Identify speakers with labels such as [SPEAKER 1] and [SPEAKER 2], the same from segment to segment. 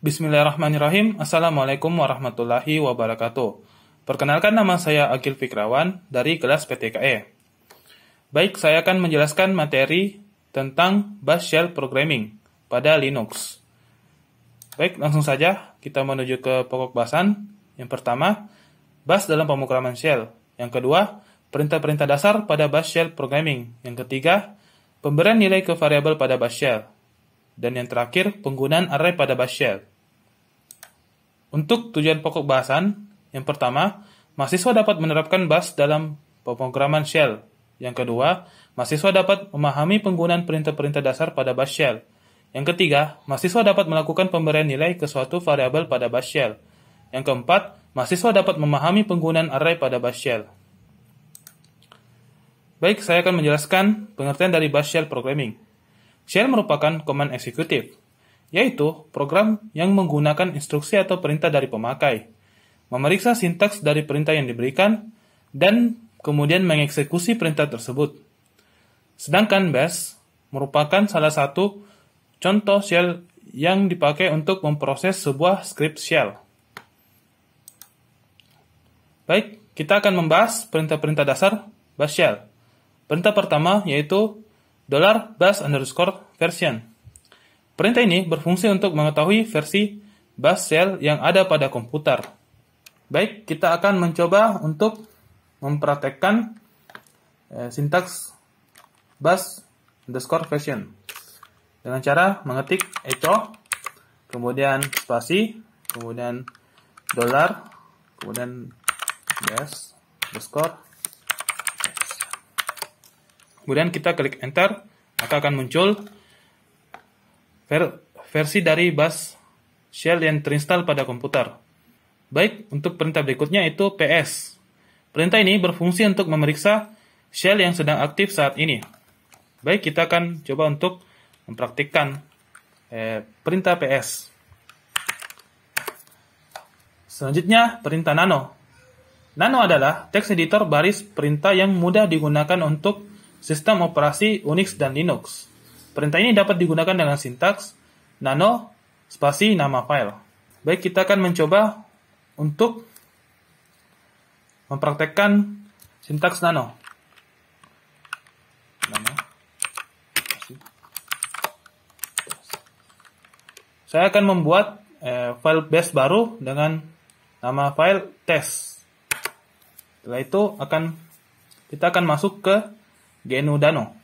[SPEAKER 1] Bismillahirrahmanirrahim. Assalamualaikum warahmatullahi wabarakatuh. Perkenalkan, nama saya Agil Fikrawan dari kelas PTKE. Baik, saya akan menjelaskan materi tentang Bash Shell Programming pada Linux. Baik, langsung saja kita menuju ke pokok bahasan. Yang pertama, Bash dalam pemrograman shell. Yang kedua, perintah-perintah dasar pada Bash Shell Programming. Yang ketiga, pemberian nilai ke variabel pada Bash Shell. Dan yang terakhir, penggunaan array pada Bash Shell. Untuk tujuan pokok bahasan, yang pertama, mahasiswa dapat menerapkan Bash dalam pemrograman shell. Yang kedua, mahasiswa dapat memahami penggunaan perintah-perintah dasar pada Bash Shell. Yang ketiga, mahasiswa dapat melakukan pemberian nilai ke suatu variabel pada Bash Shell. Yang keempat, mahasiswa dapat memahami penggunaan array pada Bash Shell. Baik, saya akan menjelaskan pengertian dari Bash Shell Programming. Shell merupakan command eksekutif, yaitu program yang menggunakan instruksi atau perintah dari pemakai, memeriksa sintaks dari perintah yang diberikan, dan kemudian mengeksekusi perintah tersebut. Sedangkan Bash merupakan salah satu contoh shell yang dipakai untuk memproses sebuah script shell. Baik, kita akan membahas perintah-perintah dasar Bash Shell. Perintah pertama yaitu $bash_version. Perintah ini berfungsi untuk mengetahui versi Bash Shell yang ada pada komputer. Baik, kita akan mencoba untuk mempraktekkan sintaks bash_version dengan cara mengetik echo, kemudian spasi, kemudian dollar, kemudian bash_version. Kemudian kita klik enter, maka akan muncul versi dari Bash Shell yang terinstall pada komputer. Baik, untuk perintah berikutnya itu ps. Perintah ini berfungsi untuk memeriksa shell yang sedang aktif saat ini. Baik, kita akan coba untuk mempraktikkan perintah ps. Selanjutnya, perintah nano. Nano adalah text editor baris perintah yang mudah digunakan untuk sistem operasi Unix dan Linux. Perintah ini dapat digunakan dengan sintaks nano spasi nama file. Baik, kita akan mencoba untuk mempraktekkan sintaks nano. Saya akan membuat file bash baru dengan nama file test. Setelah itu kita akan masuk ke GNU Nano.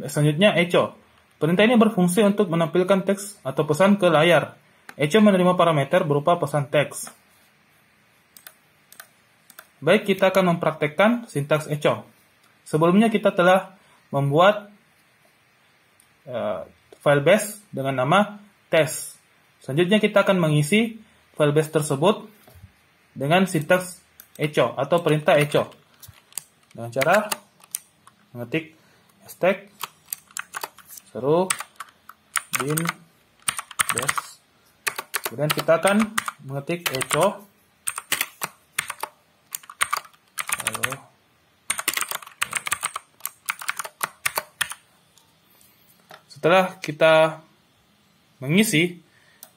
[SPEAKER 1] Selanjutnya echo. Perintah ini berfungsi untuk menampilkan teks atau pesan ke layar. Echo menerima parameter berupa pesan teks. Baik, kita akan mempraktekkan sintaks echo. Sebelumnya kita telah membuat file bash dengan nama test. Selanjutnya kita akan mengisi file bash tersebut dengan sintaks echo atau perintah echo. Dengan cara mengetik hashtag seru bin bash. Kemudian kita akan mengetik echo. Setelah kita mengisi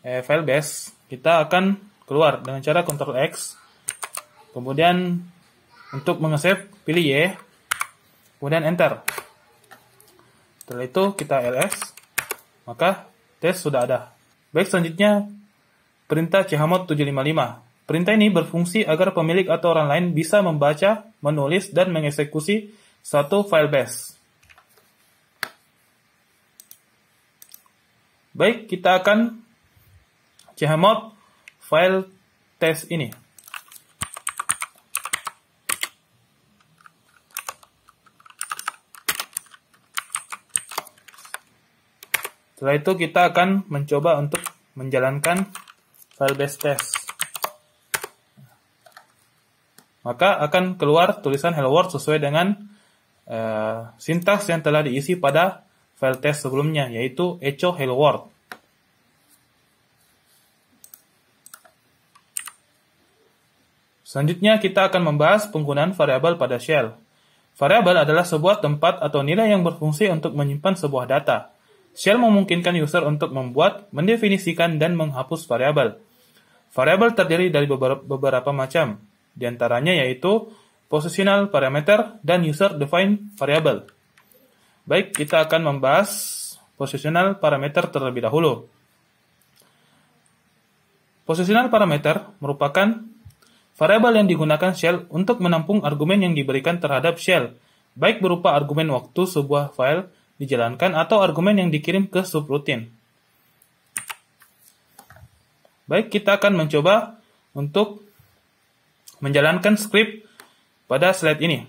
[SPEAKER 1] file bash, kita akan keluar dengan cara Ctrl X. Kemudian untuk mengesave pilih Y, kemudian enter. Setelah itu kita ls, maka tes sudah ada. Baik, selanjutnya perintah chmod 755. Perintah ini berfungsi agar pemilik atau orang lain bisa membaca, menulis, dan mengeksekusi satu file bash. Baik, kita akan chmod file test ini. Setelah itu kita akan mencoba untuk menjalankan file bash test. Maka akan keluar tulisan hello world sesuai dengan sintaks yang telah diisi pada file test sebelumnya, yaitu echo hello world. Selanjutnya kita akan membahas penggunaan variabel pada shell. Variabel adalah sebuah tempat atau nilai yang berfungsi untuk menyimpan sebuah data. Shell memungkinkan user untuk membuat, mendefinisikan, dan menghapus variabel. Variabel terdiri dari beberapa macam, di antaranya yaitu positional parameter dan user-defined variable. Baik, kita akan membahas positional parameter terlebih dahulu. Positional parameter merupakan variabel yang digunakan shell untuk menampung argumen yang diberikan terhadap shell, baik berupa argumen waktu sebuah file dijalankan atau argumen yang dikirim ke subroutine. Baik, kita akan mencoba untuk menjalankan script pada slide ini.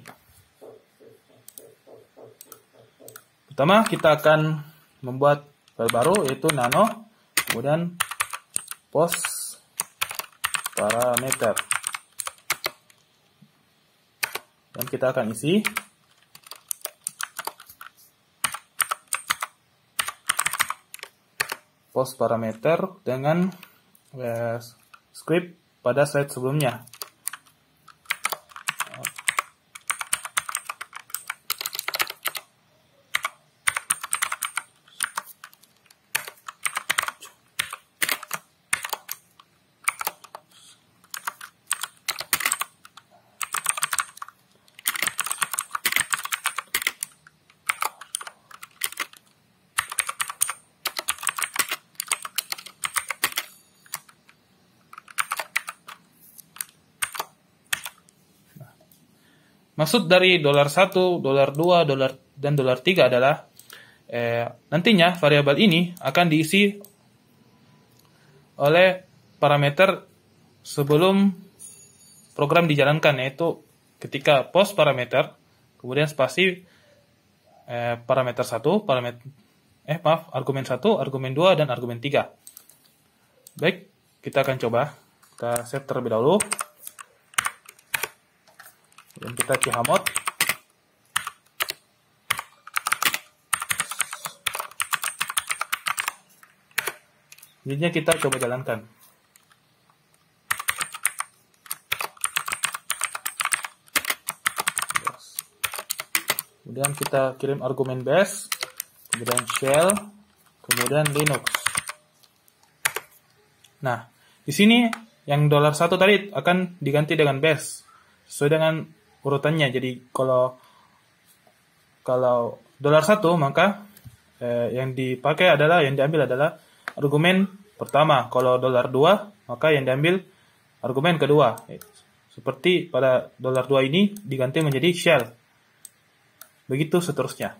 [SPEAKER 1] Pertama, kita akan membuat file baru, yaitu nano, kemudian post parameter. Dan kita akan isi post parameter dengan script pada slide sebelumnya. Maksud dari $1, $2, dan $3 adalah nantinya variabel ini akan diisi oleh parameter sebelum program dijalankan, yaitu ketika post parameter, kemudian spasi parameter 1, argumen 1, argumen 2, dan argumen 3. Baik, kita akan coba. Kita save terlebih dahulu. Dan kita chmod. Selanjutnya kita coba jalankan. Kemudian kita kirim argumen base, kemudian shell, kemudian Linux. Nah, di sini yang $1 tadi akan diganti dengan base sesuai dengan urutannya. Jadi kalau $1 maka yang diambil adalah argumen pertama. Kalau $2 maka yang diambil argumen kedua. Seperti pada $2 ini diganti menjadi shell. Begitu seterusnya.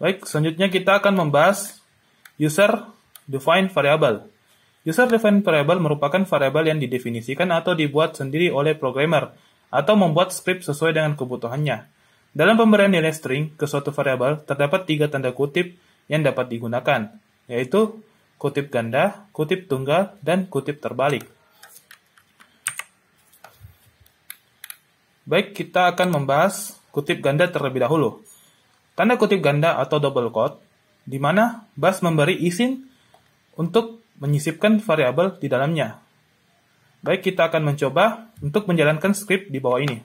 [SPEAKER 1] Baik, selanjutnya kita akan membahas user defined variable. User-defined variable merupakan variabel yang didefinisikan atau dibuat sendiri oleh programmer atau membuat script sesuai dengan kebutuhannya. Dalam pemberian nilai string ke suatu variabel, terdapat 3 tanda kutip yang dapat digunakan, yaitu kutip ganda, kutip tunggal, dan kutip terbalik. Baik, kita akan membahas kutip ganda terlebih dahulu. Tanda kutip ganda atau double quote, di mana Bash memberi izin untuk menyisipkan variabel di dalamnya. Baik, kita akan mencoba untuk menjalankan script di bawah ini.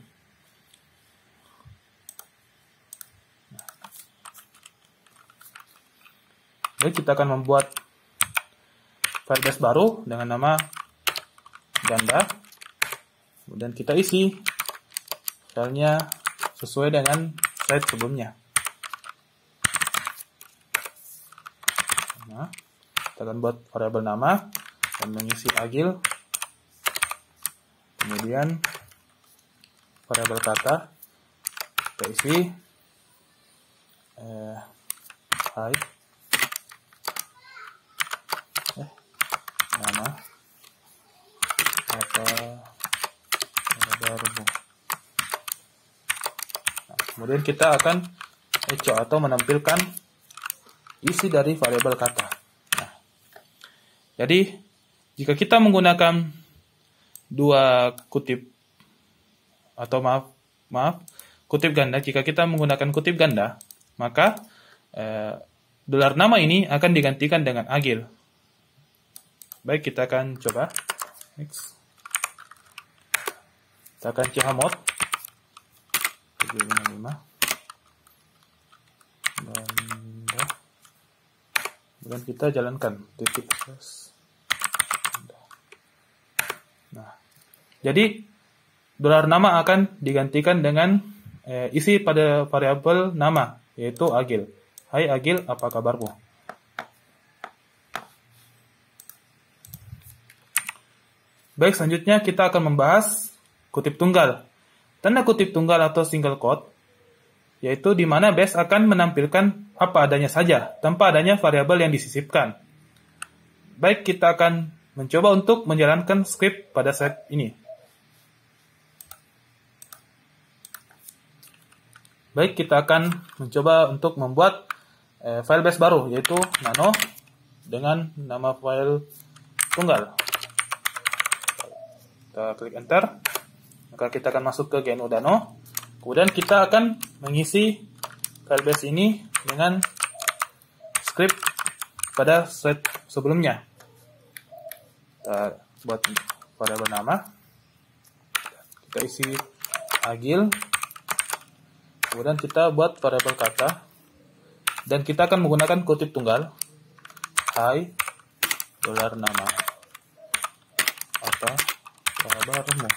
[SPEAKER 1] Baik, kita akan membuat file Bash baru dengan nama ganda. Kemudian kita isi filenya sesuai dengan slide sebelumnya. Nah, kita akan buat variabel nama dan mengisi agil. Kemudian variabel kata kita isi nama kata baru. Nah, kemudian kita akan echo atau menampilkan isi dari variabel kata. Nah, jadi jika kita menggunakan dua kutip atau kutip ganda, jika kita menggunakan kutip ganda, maka dolar nama ini akan digantikan dengan agil. Baik, kita akan coba. Next. Kita akan chmod. 755 ganda. Kemudian kita jalankan titik slash. Nah, jadi dolar nama akan digantikan dengan isi pada variabel nama, yaitu Agil. Hai Agil, apa kabarmu? Baik, selanjutnya kita akan membahas kutip tunggal. Tanda kutip tunggal atau single quote, yaitu di mana base akan menampilkan apa adanya saja, tanpa adanya variabel yang disisipkan. Baik, kita akan mencoba untuk menjalankan script pada slide ini. Baik, kita akan mencoba untuk membuat file base baru, yaitu nano dengan nama file tunggal. Kita klik enter, maka kita akan masuk ke GNU Dano. Kemudian kita akan mengisi file base ini dengan script pada slide sebelumnya. Kita buat variabel nama, kita isi Agil, kemudian kita buat variabel kata, dan kita akan menggunakan kutip tunggal. Hai dolar nama, apa kabarmu?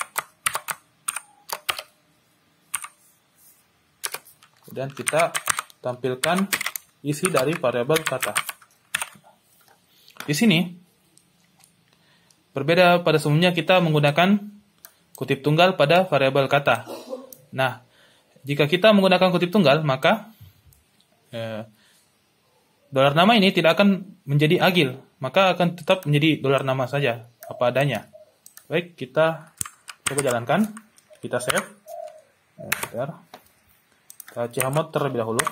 [SPEAKER 1] Kemudian kita tampilkan isi dari variabel kata. Di sini berbeda pada sebelumnya, kita menggunakan kutip tunggal pada variabel kata. Nah, jika kita menggunakan kutip tunggal, maka dolar nama ini tidak akan menjadi Agil, maka akan tetap menjadi dolar nama saja, apa adanya. Baik, kita coba jalankan. Kita save. Kita chmod terlebih dahulu.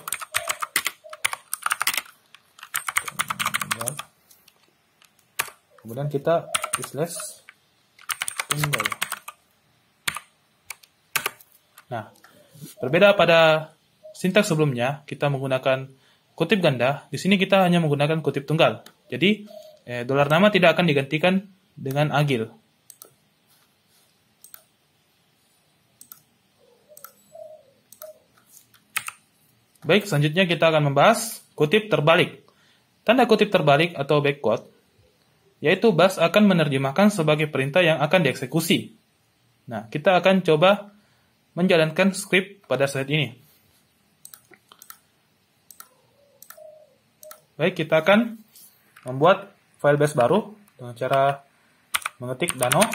[SPEAKER 1] Kemudian kita slash tunggal. Nah, berbeda pada sintaks sebelumnya, kita menggunakan kutip ganda. Di sini kita hanya menggunakan kutip tunggal. Jadi, dolar nama tidak akan digantikan dengan Agil. Baik, selanjutnya kita akan membahas kutip terbalik. Tanda kutip terbalik atau backquote, yaitu bus akan menerjemahkan sebagai perintah yang akan dieksekusi. Nah, kita akan coba menjalankan script pada slide ini. Baik, kita akan membuat file base baru dengan cara mengetik dano.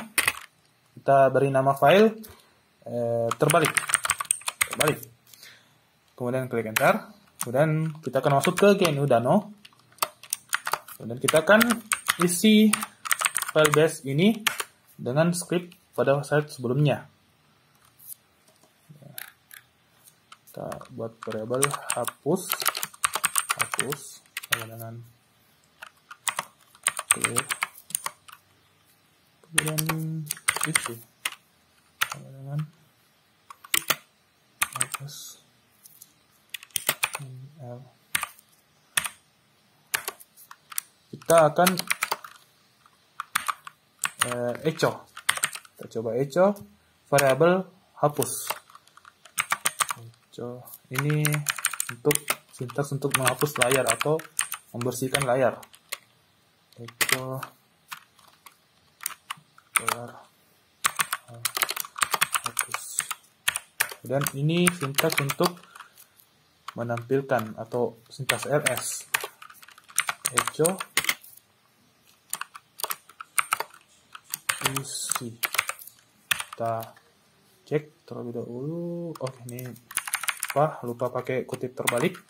[SPEAKER 1] Kita beri nama file terbalik. Kemudian klik enter. Kemudian kita akan masuk ke GNU Dano. Kemudian kita akan isi file base ini dengan script pada slide sebelumnya. Kita buat variabel hapus sama dengan clear. Kemudian isi sama dengan hapus. Kita akan echo. Kita coba echo variabel hapus. Echo ini untuk sintaks untuk menghapus layar atau membersihkan layar. Echo hapus. Dan ini sintaks untuk menampilkan atau sintaks ls. Echo isi. Kita cek terlebih dahulu. Oke, ini lupa pakai kutip terbalik.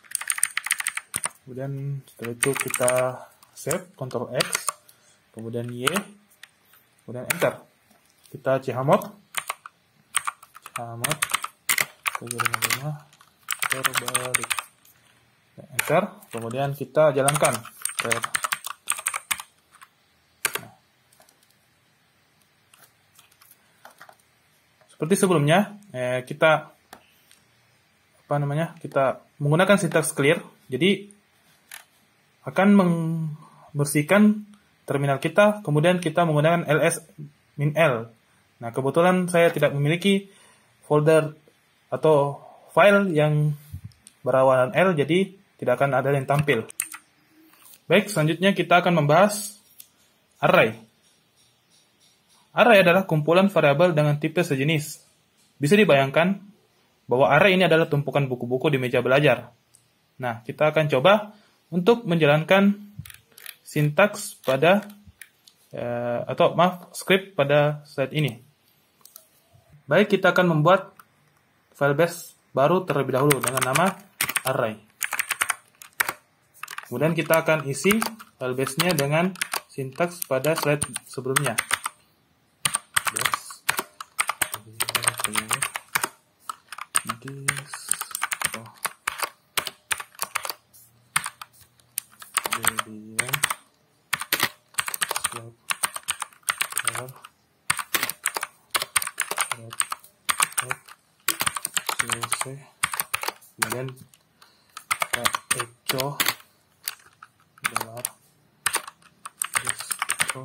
[SPEAKER 1] Kemudian setelah itu kita save, Ctrl X, kemudian Y, kemudian enter. Kita chmod terbalik. Enter, kemudian kita jalankan. Seperti sebelumnya, kita menggunakan sintaks clear. Jadi akan membersihkan terminal kita, kemudian kita menggunakan ls-l. Nah, kebetulan saya tidak memiliki folder atau file yang berawalan L, jadi tidak akan ada yang tampil. Baik, selanjutnya kita akan membahas array. Array adalah kumpulan variabel dengan tipe sejenis. Bisa dibayangkan bahwa array ini adalah tumpukan buku-buku di meja belajar. Nah, kita akan coba untuk menjalankan sintaks pada script pada slide ini. Baik, kita akan membuat file base baru terlebih dahulu dengan nama array. Kemudian kita akan isi file base-nya dengan sintaks pada slide sebelumnya. Kemudian echo dolar distro.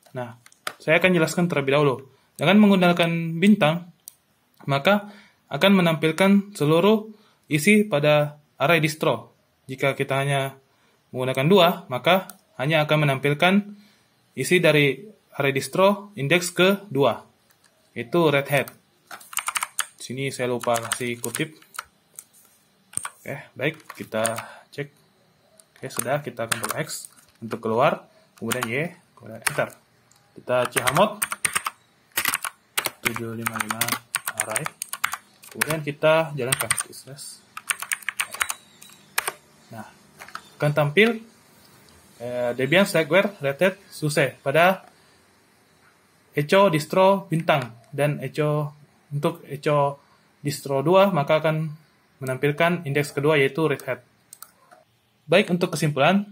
[SPEAKER 1] Nah, saya akan jelaskan terlebih dahulu. Dengan menggunakan bintang, maka akan menampilkan seluruh isi pada array distro. Jika kita hanya menggunakan 2, maka hanya akan menampilkan isi dari array distro indeks ke-2, yaitu Red Hat. Sini saya lupa kasih kutip. Oke, baik, kita cek. Oke, sudah, kita Ctrl X untuk keluar, kemudian Y, kemudian Enter. Kita chmod 755 array, kemudian kita jalankan. Nah, akan tampil Debian Slackware Red Hat SUSE pada echo distro bintang, dan untuk echo distro 2 maka akan menampilkan indeks kedua yaitu Red Hat. Baik, untuk kesimpulan,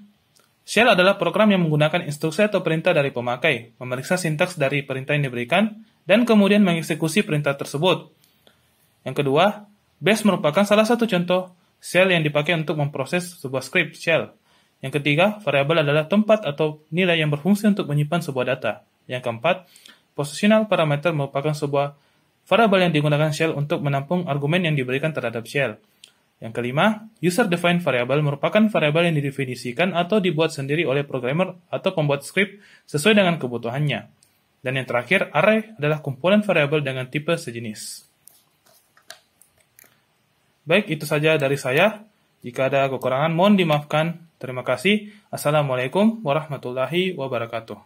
[SPEAKER 1] shell adalah program yang menggunakan instruksi atau perintah dari pemakai, memeriksa sintaks dari perintah yang diberikan, dan kemudian mengeksekusi perintah tersebut. Yang kedua, bash merupakan salah satu contoh shell yang dipakai untuk memproses sebuah script shell. Yang ketiga, variabel adalah tempat atau nilai yang berfungsi untuk menyimpan sebuah data. Yang keempat, positional parameter merupakan sebuah variabel yang digunakan shell untuk menampung argumen yang diberikan terhadap shell. Yang kelima, user-defined variable merupakan variabel yang didefinisikan atau dibuat sendiri oleh programmer atau pembuat script sesuai dengan kebutuhannya. Dan yang terakhir, array adalah kumpulan variabel dengan tipe sejenis. Baik, itu saja dari saya. Jika ada kekurangan, mohon dimaafkan. Terima kasih. Assalamualaikum warahmatullahi wabarakatuh.